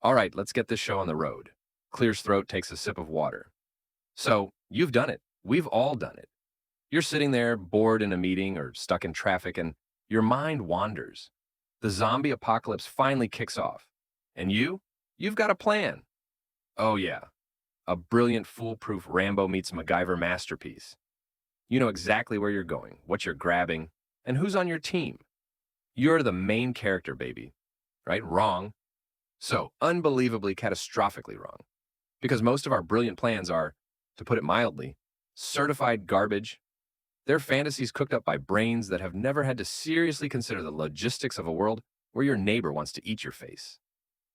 All right, let's get this show on the road. Clears throat, takes a sip of water. So, you've done it. We've all done it. You're sitting there, bored in a meeting or stuck in traffic, and your mind wanders. The zombie apocalypse finally kicks off. And you've got a plan. Oh, yeah, a brilliant, foolproof Rambo meets MacGyver masterpiece. You know exactly where you're going, what you're grabbing, and who's on your team. You're the main character, baby. Right? Wrong. So, unbelievably, catastrophically wrong. Because most of our brilliant plans are, to put it mildly, certified garbage. They're fantasies cooked up by brains that have never had to seriously consider the logistics of a world where your neighbor wants to eat your face.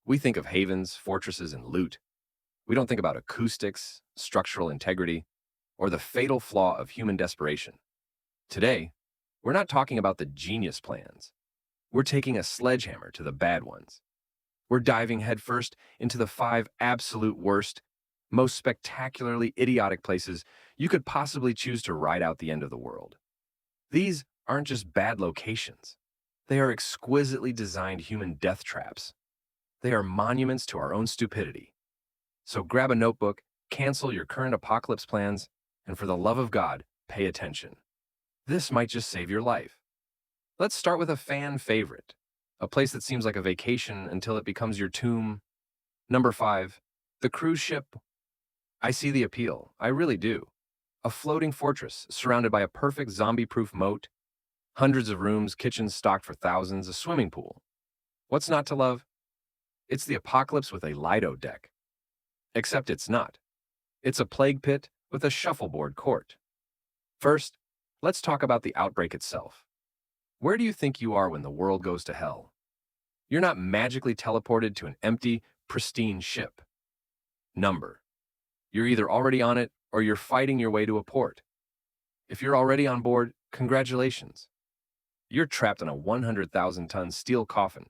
We think of havens, fortresses, and loot. We don't think about acoustics, structural integrity, or the fatal flaw of human desperation. Today, we're not talking about the genius plans. We're taking a sledgehammer to the bad ones. We're diving headfirst into the 5 absolute worst, most spectacularly idiotic places you could possibly choose to ride out the end of the world. These aren't just bad locations. They are exquisitely designed human death traps. They are monuments to our own stupidity. So grab a notebook, cancel your current apocalypse plans, and for the love of God, pay attention. This might just save your life. Let's start with a fan favorite, a place that seems like a vacation until it becomes your tomb. Number 5, the cruise ship. I see the appeal, I really do. A floating fortress surrounded by a perfect zombie-proof moat, hundreds of rooms, kitchens stocked for thousands, a swimming pool. What's not to love? It's the apocalypse with a Lido deck. Except it's not. It's a plague pit with a shuffleboard court. First, let's talk about the outbreak itself. Where do you think you are when the world goes to hell? You're not magically teleported to an empty, pristine ship. Number. You're either already on it or you're fighting your way to a port. If you're already on board, congratulations. You're trapped in a 100,000-ton steel coffin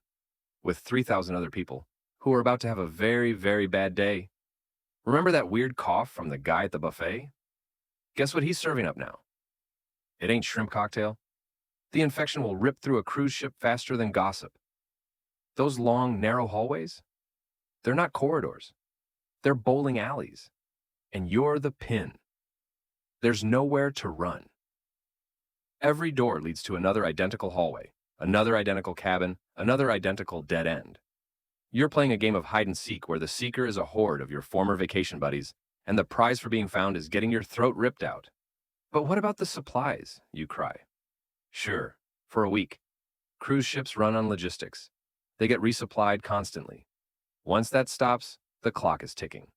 with 3,000 other people who are about to have a very, very bad day. Remember that weird cough from the guy at the buffet? Guess what he's serving up now? It ain't shrimp cocktail. The infection will rip through a cruise ship faster than gossip. Those long, narrow hallways? They're not corridors. They're bowling alleys. And you're the pin. There's nowhere to run. Every door leads to another identical hallway, another identical cabin, another identical dead end. You're playing a game of hide and seek where the seeker is a horde of your former vacation buddies, and the prize for being found is getting your throat ripped out. But what about the supplies, you cry? Sure, for a week. Cruise ships run on logistics. They get resupplied constantly. Once that stops, the clock is ticking.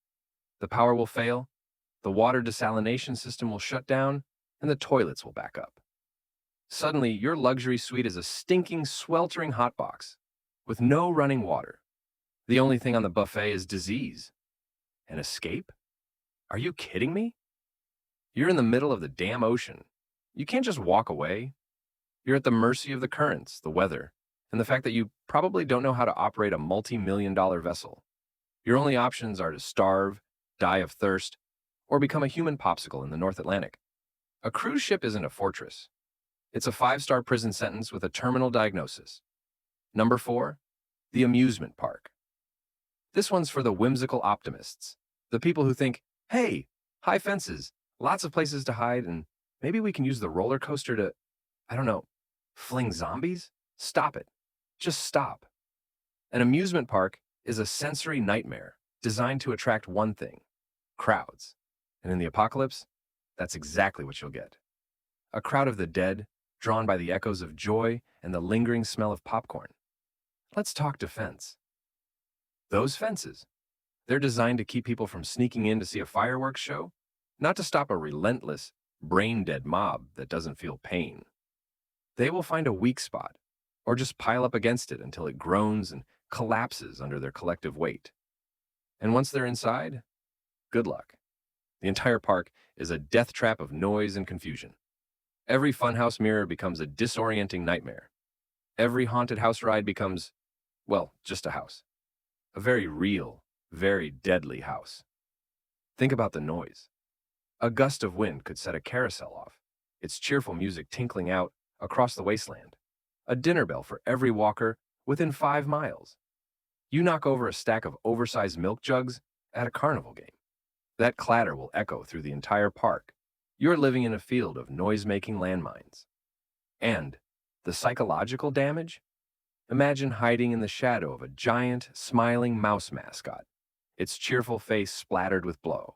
The power will fail, the water desalination system will shut down, and the toilets will back up. Suddenly, your luxury suite is a stinking, sweltering hot box with no running water. The only thing on the buffet is disease. An escape? Are you kidding me? You're in the middle of the damn ocean. You can't just walk away. You're at the mercy of the currents, the weather, and the fact that you probably don't know how to operate a multi-million-dollar vessel. Your only options are to starve, die of thirst, or become a human popsicle in the North Atlantic. A cruise ship isn't a fortress. It's a 5-star prison sentence with a terminal diagnosis. Number 4, the amusement park. This one's for the whimsical optimists, the people who think, hey, high fences, lots of places to hide, and maybe we can use the roller coaster to, I don't know, fling zombies? Stop it. Just stop. An amusement park is a sensory nightmare designed to attract one thing, crowds. And in the apocalypse, that's exactly what you'll get. A crowd of the dead, drawn by the echoes of joy and the lingering smell of popcorn. Let's talk defense. Those fences, they're designed to keep people from sneaking in to see a fireworks show, not to stop a relentless, brain-dead mob that doesn't feel pain. They will find a weak spot, or just pile up against it until it groans and collapses under their collective weight. And once they're inside, good luck. The entire park is a death trap of noise and confusion. Every funhouse mirror becomes a disorienting nightmare. Every haunted house ride becomes, well, just a house. A very real, very deadly house. Think about the noise. A gust of wind could set a carousel off, its cheerful music tinkling out across the wasteland. A dinner bell for every walker within 5 miles. You knock over a stack of oversized milk jugs at a carnival game. That clatter will echo through the entire park. You're living in a field of noise-making landmines. And the psychological damage? Imagine hiding in the shadow of a giant, smiling mouse mascot, its cheerful face splattered with blow.